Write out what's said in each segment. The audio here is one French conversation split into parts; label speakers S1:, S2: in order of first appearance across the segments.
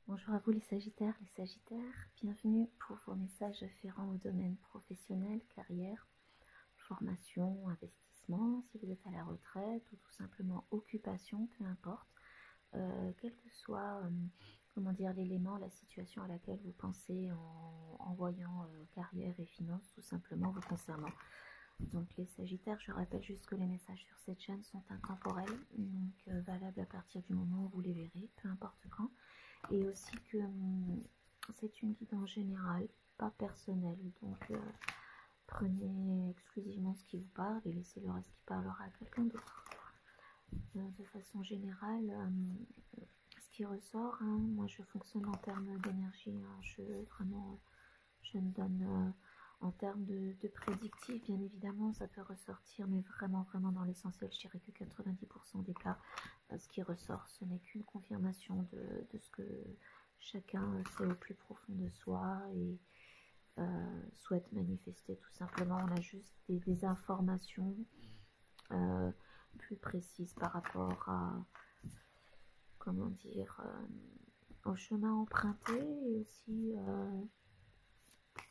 S1: Bonjour à vous les Sagittaires. Bienvenue pour vos messages afférents au domaine professionnel, carrière, formation, investissement, si vous êtes à la retraite ou tout simplement occupation, peu importe, quel que soit comment dire, l'élément, la situation à laquelle vous pensez en voyant carrière et finances tout simplement vous concernant. Donc les Sagittaires, je rappelle juste que les messages sur cette chaîne sont intemporels, donc valables à partir du moment où vous les verrez, peu importe quand. Et aussi que c'est une guidance générale, pas personnelle. Donc prenez exclusivement ce qui vous parle et laissez le reste qui parlera à quelqu'un d'autre. De façon générale, ce qui ressort, moi je fonctionne en termes d'énergie, je ne donne en termes de prédictif, bien évidemment ça peut ressortir, mais vraiment dans l'essentiel, je dirais que 90% des cas, ce qui ressort, ce n'est qu'une confirmation de ce que chacun sait au plus profond de soi et souhaite manifester tout simplement. On a juste des informations plus précises par rapport à, comment dire, au chemin emprunté et aussi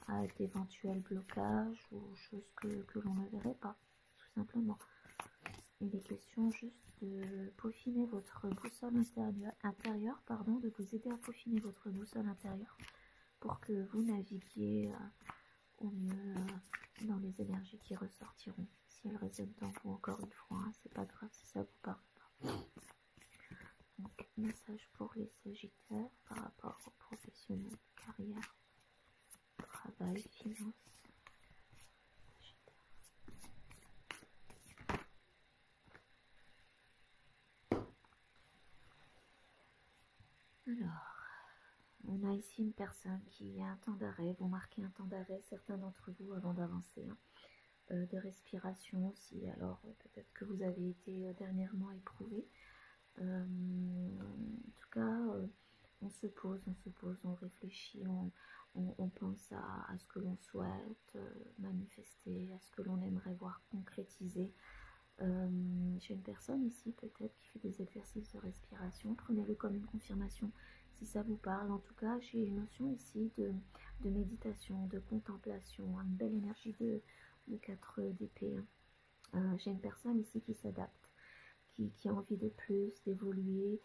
S1: à d'éventuels blocages ou choses que l'on ne verrait pas, tout simplement. Il est question juste de peaufiner votre boussole intérieure, de vous aider à peaufiner votre boussole intérieure pour que vous naviguiez au mieux dans les énergies qui ressortiront. Si elles résonnent en vous, encore une fois, c'est pas grave si ça vous parle pas. Donc, message pour les Sagittaires par rapport aux professionnels, carrière, travail, finances. Alors, on a ici une personne qui a un temps d'arrêt, vous marquez un temps d'arrêt, certains d'entre vous, avant d'avancer, de respiration aussi. Alors, peut-être que vous avez été dernièrement éprouvé. En tout cas, on se pose, on réfléchit, on pense à ce que l'on souhaite manifester, à ce que l'on aimerait voir concrétiser. J'ai une personne ici peut-être qui fait des exercices de respiration, prenez-le comme une confirmation si ça vous parle. En tout cas, j'ai une notion ici de méditation, de contemplation, une belle énergie de 4 d'épée. J'ai une personne ici qui s'adapte, qui a envie de plus, d'évoluer,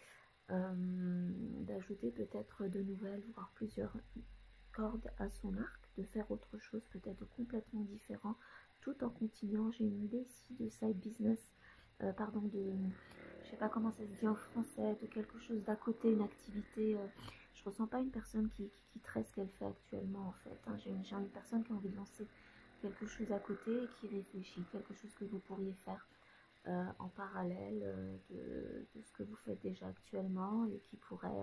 S1: d'ajouter peut-être de nouvelles, voire plusieurs cordes à son arc, de faire autre chose peut-être complètement différent, tout en continuant. J'ai une idée ici de side business, je sais pas comment ça se dit en français, de quelque chose d'à côté, une activité. Je ressens pas une personne qui quitterait ce qu'elle fait actuellement en fait. J'ai une personne qui a envie de lancer quelque chose à côté et qui réfléchit, quelque chose que vous pourriez faire en parallèle de ce que vous faites déjà actuellement et qui pourrait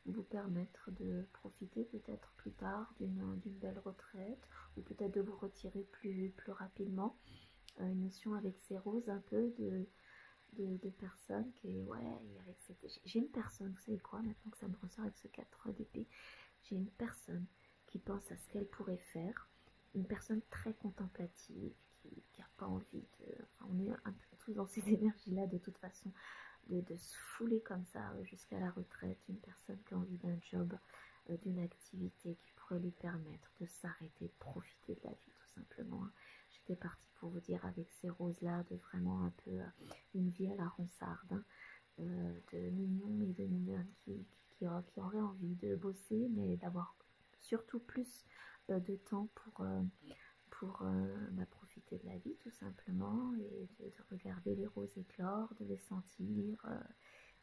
S1: vous permettre de profiter peut-être plus tard d'une belle retraite ou peut-être de vous retirer plus rapidement. Une notion avec ces roses un peu de personnes qui est, ouais, avec cette... J'ai une personne, vous savez quoi, maintenant que ça me ressort avec ce 4 d'épée, j'ai une personne qui pense à ce qu'elle pourrait faire, une personne très contemplative, qui n'a pas envie de... Enfin, on est un peu tous dans ces énergies-là de toute façon, de se fouler comme ça jusqu'à la retraite, une personne qui a envie d'un job, d'une activité qui pourrait lui permettre de s'arrêter, de profiter de la vie tout simplement. J'étais partie pour vous dire avec ces roses-là, de vraiment un peu une vie à la ronsarde, de mignons et de mignonnes qui auraient envie de bosser, mais d'avoir surtout plus de temps pour profiter de la vie tout simplement et de regarder les roses éclore, de les sentir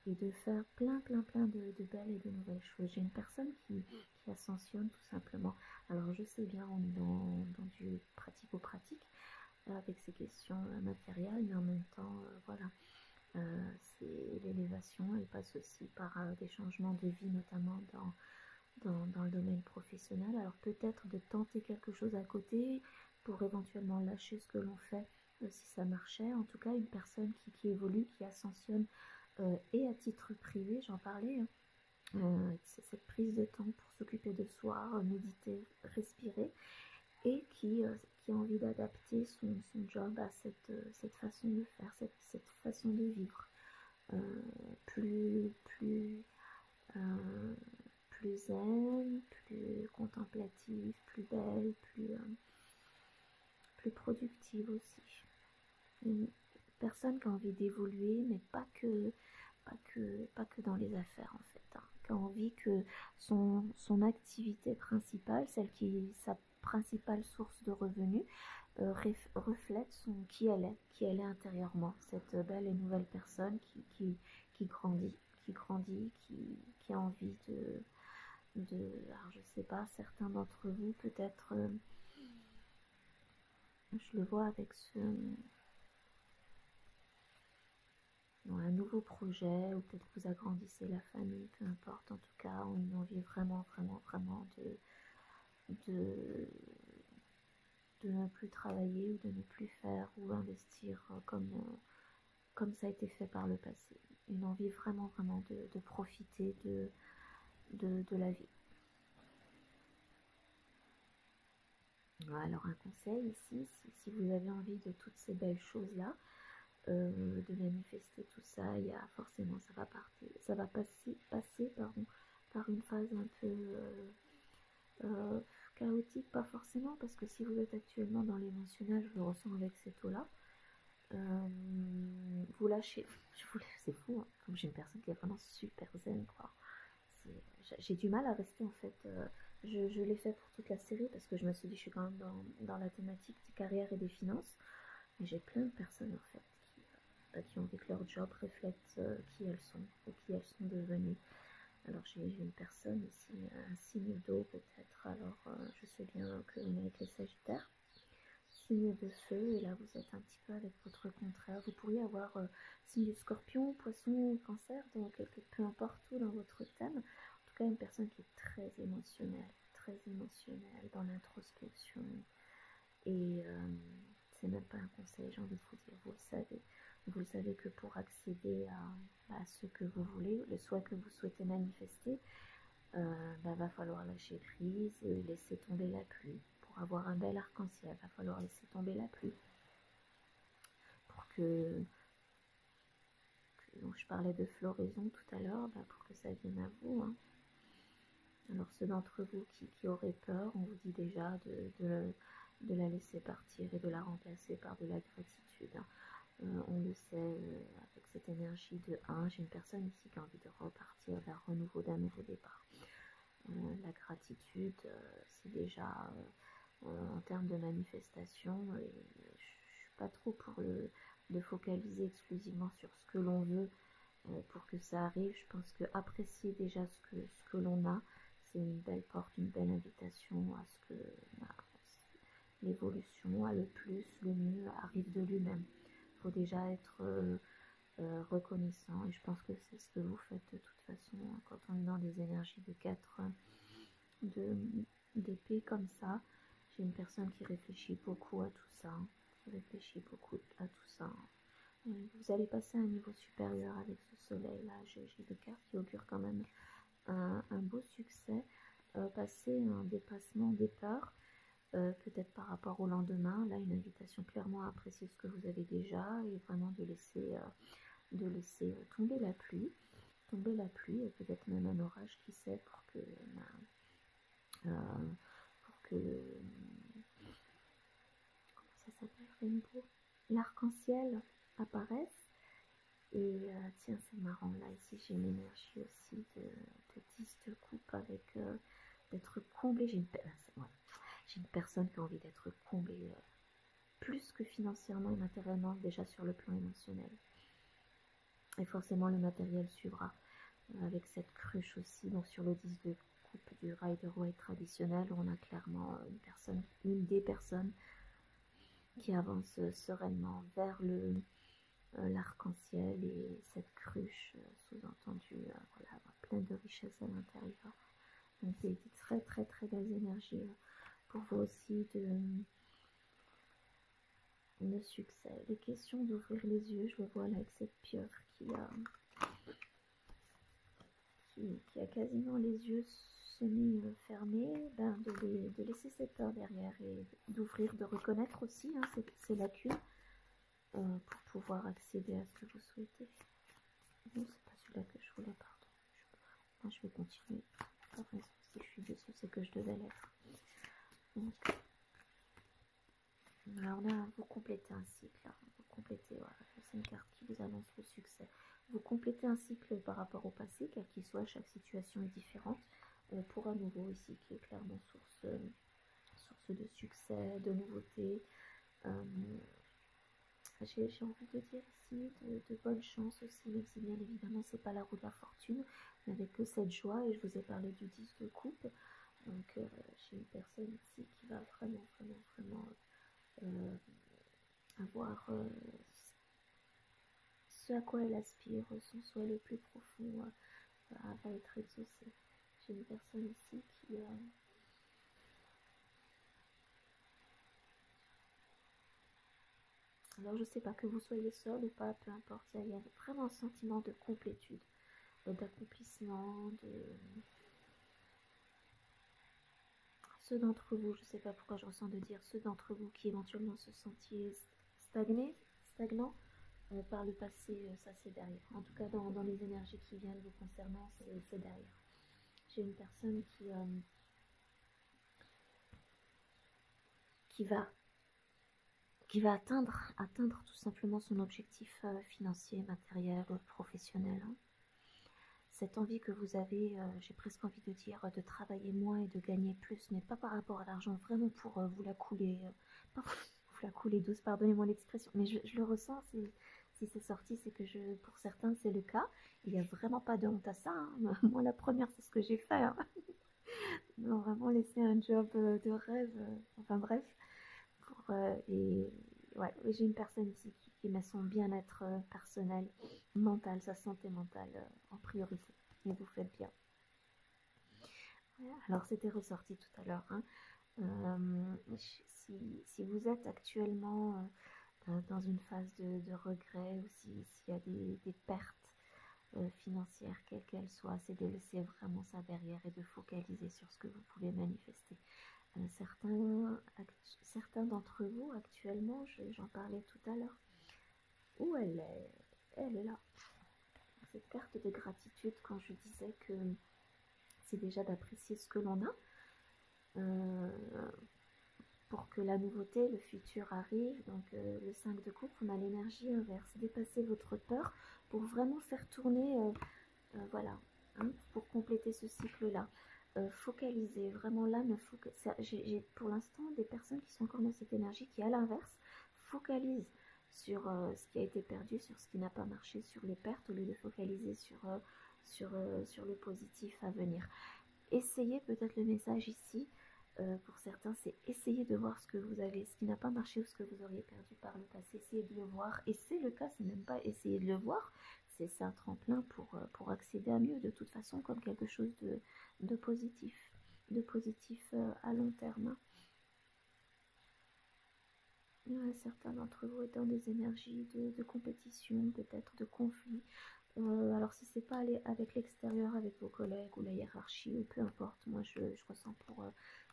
S1: et de faire plein de belles et de nouvelles choses. J'ai une personne qui ascensionne tout simplement. Alors je sais bien, on est dans du pratico-pratique avec ces questions matérielles, mais en même temps, voilà, c'est l'élévation, elle passe aussi par des changements de vie, notamment dans le domaine professionnel. Alors peut-être de tenter quelque chose à côté pour éventuellement lâcher ce que l'on fait si ça marchait. En tout cas, une personne qui évolue, qui ascensionne et à titre privé, j'en parlais, c'est cette prise de temps pour s'occuper de soi, méditer, respirer, et qui a envie d'adapter son job à cette façon de faire, cette façon de vivre, plus zen, plus contemplative, plus belle, plus productive aussi. Une personne qui a envie d'évoluer, mais pas que dans les affaires en fait, hein, qui a envie que son activité principale, celle qui est sa principale source de revenus, reflète qui elle est intérieurement, cette belle et nouvelle personne qui grandit, qui a envie alors je sais pas, certains d'entre vous peut-être, je le vois avec un nouveau projet, ou peut-être vous agrandissez la famille, peu importe, en tout cas, on a une envie vraiment de ne plus travailler, ou de ne plus faire ou investir comme ça a été fait par le passé. Une envie vraiment de profiter de la vie. Alors un conseil ici, si vous avez envie de toutes ces belles choses-là, de manifester tout ça, il y a forcément, ça va passer par une phase un peu chaotique, pas forcément, parce que si vous êtes actuellement dans l'émotionnel, je le ressens avec cette eau-là, vous lâchez, c'est fou, hein, comme j'ai une personne qui est vraiment super zen, quoi. J'ai du mal à rester en fait, je l'ai fait pour toute la série parce que je me suis dit je suis quand même dans la thématique des carrières et des finances, mais j'ai plein de personnes en fait qui ont envie que leur job reflète qui elles sont ou qui elles sont devenues. Alors j'ai une personne ici, un signe d'eau peut-être, alors je sais bien qu'on est avec les Sagittaires, signe de feu, et là vous êtes un petit peu avec votre contraire. Vous pourriez avoir signe de Scorpion, Poisson, Cancer, donc peu importe où dans votre thème. En tout cas une personne qui est très émotionnelle dans l'introspection, et c'est même pas un conseil, j'ai envie de vous dire, vous le savez que pour accéder à ce que vous voulez, le souhait que vous souhaitez manifester, va falloir lâcher prise et laisser tomber la pluie. Pour avoir un bel arc-en-ciel, va falloir laisser tomber la pluie. Pour donc je parlais de floraison tout à l'heure, pour que ça vienne à vous, hein. Alors ceux d'entre vous qui auraient peur, on vous dit déjà de la laisser partir et de la remplacer par de la gratitude, hein. On le sait, avec cette énergie de 1, j'ai une personne ici qui a envie de repartir vers renouveau d'un nouveau départ. La gratitude, c'est déjà en termes de manifestation, je suis pas trop pour de focaliser exclusivement sur ce que l'on veut pour que ça arrive. Je pense que apprécier déjà ce que l'on a, c'est une belle porte, une belle invitation à ce que l'évolution, le plus, le mieux arrive de lui-même. Il faut déjà être reconnaissant, et je pense que c'est ce que vous faites de toute façon, hein, quand on est dans des énergies de 4 d'épée comme ça. J'ai une personne qui réfléchit beaucoup à tout ça, hein, Vous allez passer à un niveau supérieur avec ce soleil là. J'ai des cartes qui augurent quand même un beau succès, passer un dépassement des peurs, peut-être par rapport au lendemain. Là, une invitation clairement à apprécier ce que vous avez déjà, et vraiment de laisser tomber la pluie, et peut-être même un orage, qui sait, pour que comment ça s'appelle, Rainbow, l'arc-en-ciel apparaisse. Et tiens, c'est marrant, là ici j'ai une énergie aussi de 10 de coupe, avec d'être comblée. J'ai une personne qui a envie d'être comblée, plus que financièrement et matériellement, déjà sur le plan émotionnel. Et forcément le matériel suivra, avec cette cruche aussi. Donc sur le 10 de coupe du Rider-Waite traditionnel, on a clairement une des personnes qui avance sereinement vers l'arc-en-ciel, et cette cruche, sous-entendu, voilà, pleine de richesse à l'intérieur. Donc des très belles énergies pour vous aussi de succès. Les questions d'ouvrir les yeux, je le vois là avec cette pieuvre qui a quasiment les yeux semi-fermés, de laisser cette peur derrière, et d'ouvrir, de reconnaître aussi, hein, ces lacunes, pour pouvoir accéder à ce que vous souhaitez. Non, c'est pas celui-là que je voulais, pardon. Moi, je vais continuer. pas raison. Si je suis dessus, c'est que je devais l'être. Donc, alors là, vous complétez un cycle. Là. Vous complétez, voilà, c'est une carte qui vous annonce le succès. Vous complétez un cycle par rapport au passé, quel qu'il soit, chaque situation est différente. Pour un nouveau ici, qui est clairement source de succès, de nouveauté. J'ai envie de dire ici de bonne chance aussi, même si bien évidemment c'est pas la roue de la fortune, mais avec que cette joie, et je vous ai parlé du 10 de coupe, donc j'ai une personne ici qui va vraiment avoir ce à quoi elle aspire, son souhait le plus profond va être exaucé. J'ai une personne ici qui alors je sais pas que vous soyez seul ou pas, peu importe, il y a vraiment un sentiment de complétude, d'accomplissement, de ceux d'entre vous, je sais pas pourquoi je ressens de dire ceux d'entre vous qui éventuellement se sentiez stagnants par le passé, ça c'est derrière. En tout cas dans les énergies qui viennent vous concernant, c'est derrière. J'ai une personne qui va atteindre tout simplement son objectif financier, matériel, professionnel. Hein. Cette envie que vous avez, j'ai presque envie de dire, de travailler moins et de gagner plus, n'est pas par rapport à l'argent, vraiment pour vous la couler, pas vous la couler douce, pardonnez-moi l'expression, mais je le ressens, si c'est sorti, c'est que pour certains c'est le cas, il n'y a vraiment pas de honte à ça, hein. Moi la première c'est ce que j'ai fait, hein. Non, vraiment laisser un job de rêve, enfin bref, et ouais, j'ai une personne ici qui met son bien-être personnel, mental, sa santé mentale en priorité. Et vous faites bien. Alors c'était ressorti tout à l'heure. Hein. Si vous êtes actuellement dans une phase de regret ou s'il y a des pertes financières, quelles qu'elles soient, c'est de laisser vraiment ça derrière et de focaliser sur ce que vous pouvez manifester. Certains d'entre vous actuellement, j'en parlais tout à l'heure, où elle est là. Cette carte de gratitude, quand je disais que c'est déjà d'apprécier ce que l'on a, pour que la nouveauté, le futur arrive. Donc le 5 de coupe, on a l'énergie inverse, dépasser votre peur pour vraiment faire tourner, voilà, hein, pour compléter ce cycle-là. Focaliser, vraiment là, j'ai pour l'instant des personnes qui sont encore dans cette énergie qui, à l'inverse, focalisent sur ce qui a été perdu, sur ce qui n'a pas marché, sur les pertes, au lieu de focaliser sur le positif à venir. Essayez peut-être le message ici, pour certains, c'est essayer de voir ce que vous avez, ce qui n'a pas marché ou ce que vous auriez perdu par le passé, essayez de le voir, et c'est le cas, c'est même pas essayer de le voir, c'est un tremplin pour accéder à mieux, de toute façon, comme quelque chose de positif à long terme. Certains d'entre vous étant des énergies de compétition, peut-être de conflit. Alors si c'est pas aller avec l'extérieur, avec vos collègues ou la hiérarchie, ou peu importe, moi je ressens pour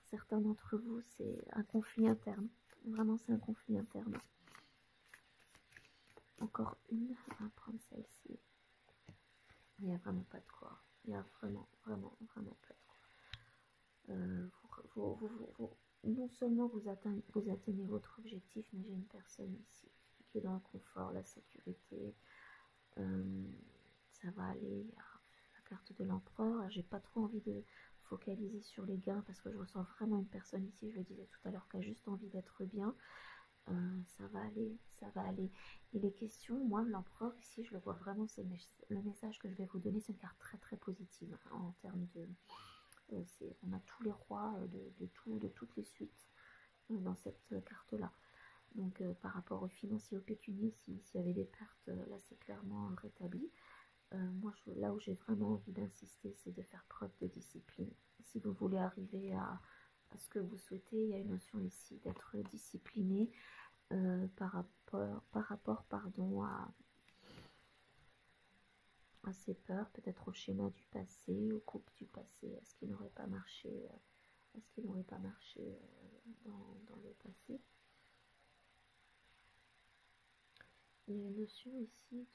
S1: certains d'entre vous, c'est un conflit interne. Vraiment, c'est un conflit interne. Encore une, on va prendre celle-ci. Il n'y a vraiment pas de quoi. Il n'y a vraiment pas de quoi. Non seulement vous atteignez votre objectif, mais j'ai une personne ici qui est dans le confort, la sécurité. Ça va aller. Il y a la carte de l'empereur. J'ai pas trop envie de focaliser sur les gains parce que je ressens vraiment une personne ici, je le disais tout à l'heure, qui a juste envie d'être bien. Ça va aller. Et les questions, moi, l'empereur ici, je le vois vraiment, c'est le message que je vais vous donner, c'est une carte très très positive hein, en termes de. On a tous les rois de toutes les suites dans cette carte-là. Donc par rapport aux financiers, aux pécuniers, s'il y avait des pertes, là c'est clairement rétabli. Moi, là où j'ai vraiment envie d'insister, c'est de faire preuve de discipline. Si vous voulez arriver à ce que vous souhaitez, il y a une notion ici d'être discipliné par rapport à ses peurs, peut-être au schéma du passé, aux coupes du passé, à ce qui n'aurait pas marché, dans le passé. Il y a une notion ici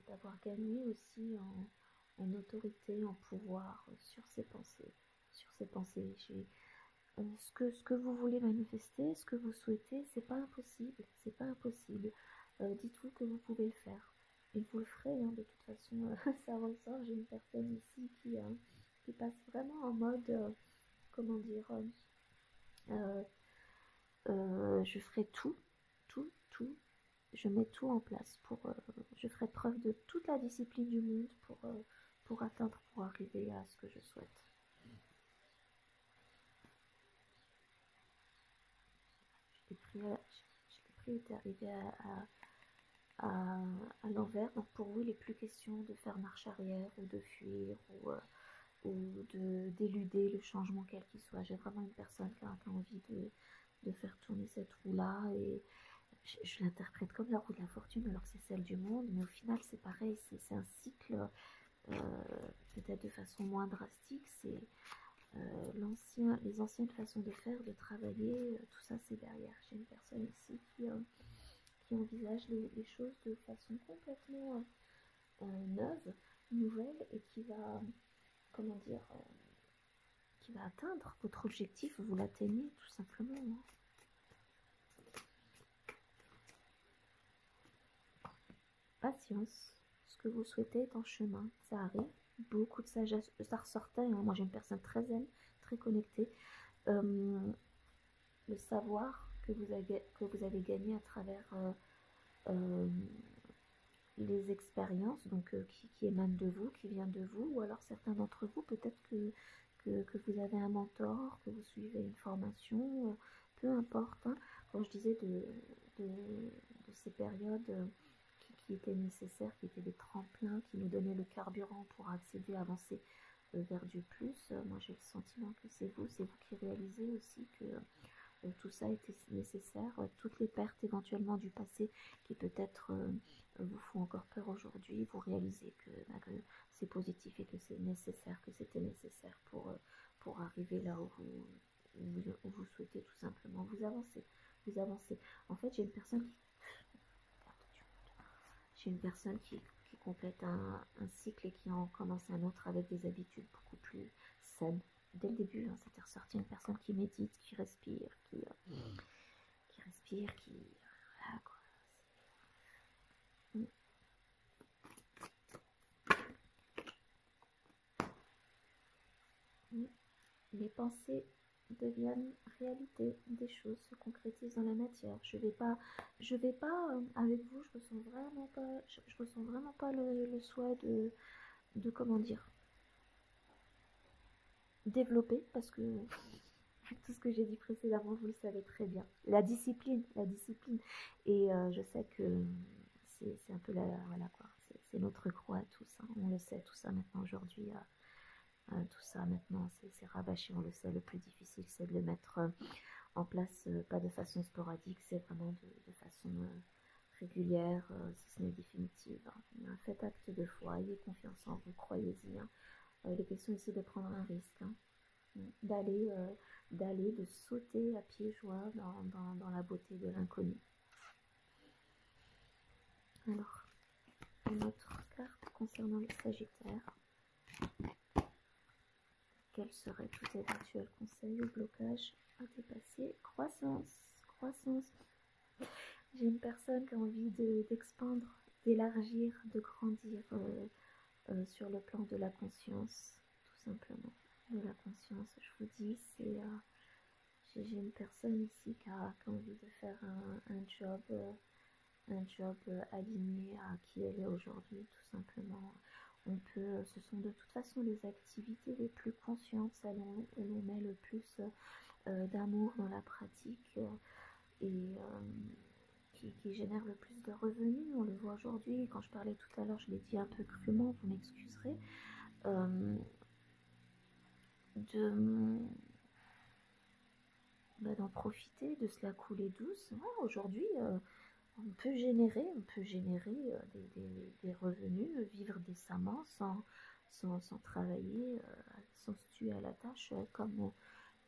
S1: d'avoir gagné aussi en autorité, en pouvoir sur ses pensées. ce que vous voulez manifester, ce que vous souhaitez, c'est pas impossible, c'est pas impossible. Dites-vous que vous pouvez le faire. Et vous le ferez, hein, de toute façon, ça ressort. J'ai une personne ici qui passe vraiment en mode, comment dire, je ferai tout, tout, je mets tout en place je ferai preuve de toute la discipline du monde pour atteindre, pour arriver à ce que je souhaite. Je l'ai pris, était arrivé à l'envers. Donc pour vous, il n'est plus question de faire marche arrière ou de fuir ou d'éluder le changement quel qu'il soit. J'ai vraiment une personne qui a envie de faire tourner cette roue-là, et je l'interprète comme la roue de la fortune alors que c'est celle du monde, mais au final c'est pareil, c'est un cycle, peut-être de façon moins drastique, c'est les anciennes façons de faire, de travailler, tout ça c'est derrière. J'ai une personne ici qui envisage les choses de façon complètement neuve, nouvelle, et qui va, comment dire, qui va atteindre votre objectif. Vous l'atteignez tout simplement, hein. Patience, ce que vous souhaitez est en chemin, ça arrive. Beaucoup de sagesse, ça ressortait, hein. Moi j'ai une personne très zen, très connectée. Le savoir que vous avez gagné à travers les expériences, donc qui émanent de vous, qui viennent de vous, ou alors certains d'entre vous, peut-être que vous avez un mentor, que vous suivez une formation, peu importe, hein. Quand je disais de ces périodes qui étaient nécessaires, qui étaient des tremplins, qui nous donnaient le carburant pour accéder, avancer vers du plus, moi j'ai le sentiment que c'est vous qui réalisez aussi que tout ça était nécessaire. Toutes les pertes éventuellement du passé qui peut-être vous font encore peur aujourd'hui, vous réalisez que c'est positif et que c'est nécessaire, que c'était nécessaire pour arriver là où vous souhaitez tout simplement. Vous avancez, vous avancez. En fait, j'ai une personne qui complète un cycle et qui en commence un autre avec des habitudes beaucoup plus saines. Dès le début, hein, c'était ressorti une personne qui médite, qui respire, qui respire, voilà quoi. Les pensées deviennent réalité, des choses se concrétisent dans la matière. Je vais pas avec vous, je ressens vraiment pas le souhait de comment dire, développer, parce que tout ce que j'ai dit précédemment, vous le savez très bien. La discipline. Et je sais que c'est un peu voilà quoi, c'est notre croix à tous, hein. On le sait, tout ça maintenant aujourd'hui. Tout ça maintenant c'est rabâché, on le sait. Le plus difficile c'est de le mettre en place, pas de façon sporadique, c'est vraiment de façon régulière, si ce n'est définitive, hein. Faites acte de foi, ayez confiance en vous, croyez-y, hein. Il est question ici de prendre un risque, hein. De sauter à pieds joints dans la beauté de l'inconnu. Alors, une autre carte concernant les Sagittaires. Quels seraient tous éventuels conseils ou blocages à dépasser? Croissance. J'ai une personne qui a envie d'expandre, d'élargir, de grandir sur le plan de la conscience, tout simplement. De la conscience, je vous dis, j'ai une personne ici qui a envie de faire un job aligné à qui elle est aujourd'hui, tout simplement. Ce sont de toute façon les activités les plus conscientes, celles où l'on met le plus d'amour dans la pratique, et qui génèrent le plus de revenus. On le voit aujourd'hui. Quand je parlais tout à l'heure, je l'ai dit un peu crûment, vous m'excuserez, d'en profiter, de se la couler douce. Ouais, aujourd'hui, on peut générer des revenus, vivre décemment sans travailler, sans se tuer à la tâche, comme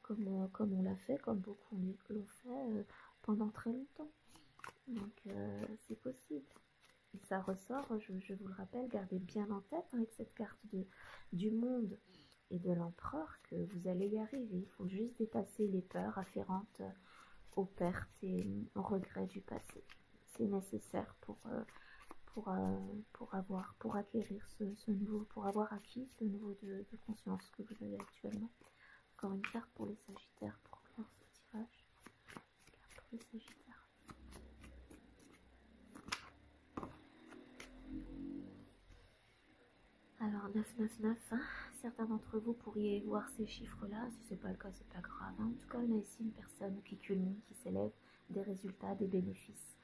S1: on l'a fait, comme beaucoup l'ont fait pendant très longtemps. Donc c'est possible. Et ça ressort, je vous le rappelle, gardez bien en tête, hein, avec cette carte du monde et de l'empereur que vous allez y arriver. Il faut juste dépasser les peurs afférentes aux pertes et aux regrets du passé. C'est nécessaire pour acquérir ce nouveau, pour avoir acquis ce niveau de conscience que vous avez actuellement. Encore une carte pour les Sagittaires pour clore ce tirage. Carte pour les Sagittaires. Alors 999, hein, certains d'entre vous pourriez voir ces chiffres-là. Si c'est pas le cas, c'est pas grave. Hein. En tout cas, on a ici une personne qui culmine, qui s'élève, des résultats, des bénéfices,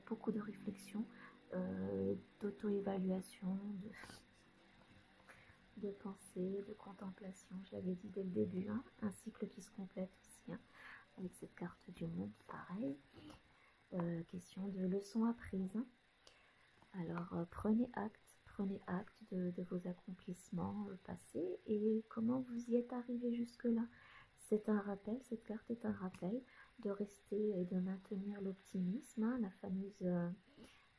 S1: beaucoup de réflexion, d'auto-évaluation, de pensée, de contemplation. Je l'avais dit dès le début, hein, un cycle qui se complète aussi, hein, avec cette carte du monde, pareil. Question de leçons apprises. Hein. Alors, prenez acte de vos accomplissements passés et comment vous y êtes arrivé jusque-là. C'est un rappel, cette carte est un rappel de rester et de maintenir l'optimisme, hein, la fameuse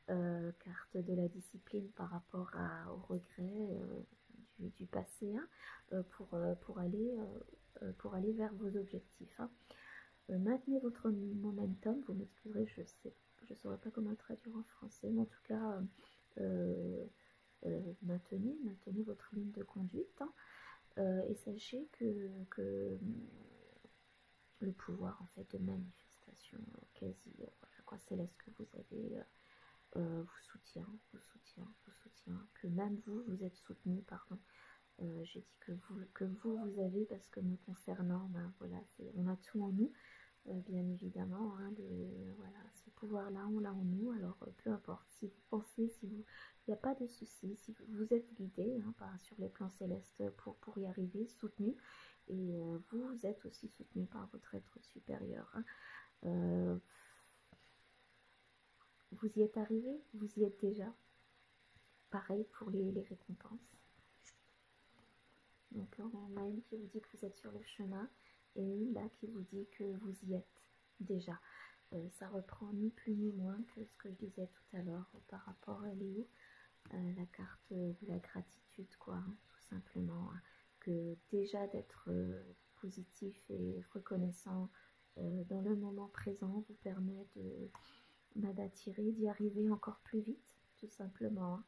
S1: carte de la discipline par rapport au regret du passé, hein, pour aller vers vos objectifs. Hein. Maintenez votre momentum, vous m'excuserez, je saurais pas comment le traduire en français, mais en tout cas, maintenez votre ligne de conduite, hein, et sachez que le pouvoir en fait de manifestation quasi voilà, quoi, céleste que vous avez vous soutient, que même vous êtes soutenu, pardon. J'ai dit que vous avez, parce que me concernant, ben, voilà, on a tout en nous, bien évidemment, hein, voilà, ce pouvoir-là, on l'a en nous, alors peu importe, si vous pensez, il n'y a pas de souci, si vous êtes guidé, hein, sur les plans célestes pour y arriver, soutenu, et vous êtes aussi soutenu par votre être supérieur. Hein. Vous y êtes arrivé, vous y êtes déjà. Pareil pour les récompenses. Donc on a une qui vous dit que vous êtes sur le chemin et une là qui vous dit que vous y êtes déjà. Ça reprend ni plus ni moins que ce que je disais tout à l'heure par rapport à Léo, la carte de la gratitude, quoi, hein, tout simplement. Hein, que déjà d'être positif et reconnaissant dans le moment présent vous permet d'attirer, d'y arriver encore plus vite, tout simplement. Hein.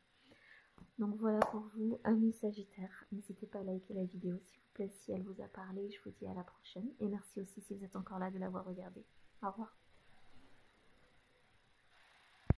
S1: Donc voilà pour vous, amis Sagittaires. N'hésitez pas à liker la vidéo s'il vous plaît si elle vous a parlé. Je vous dis à la prochaine et merci aussi si vous êtes encore là de l'avoir regardée. Au revoir.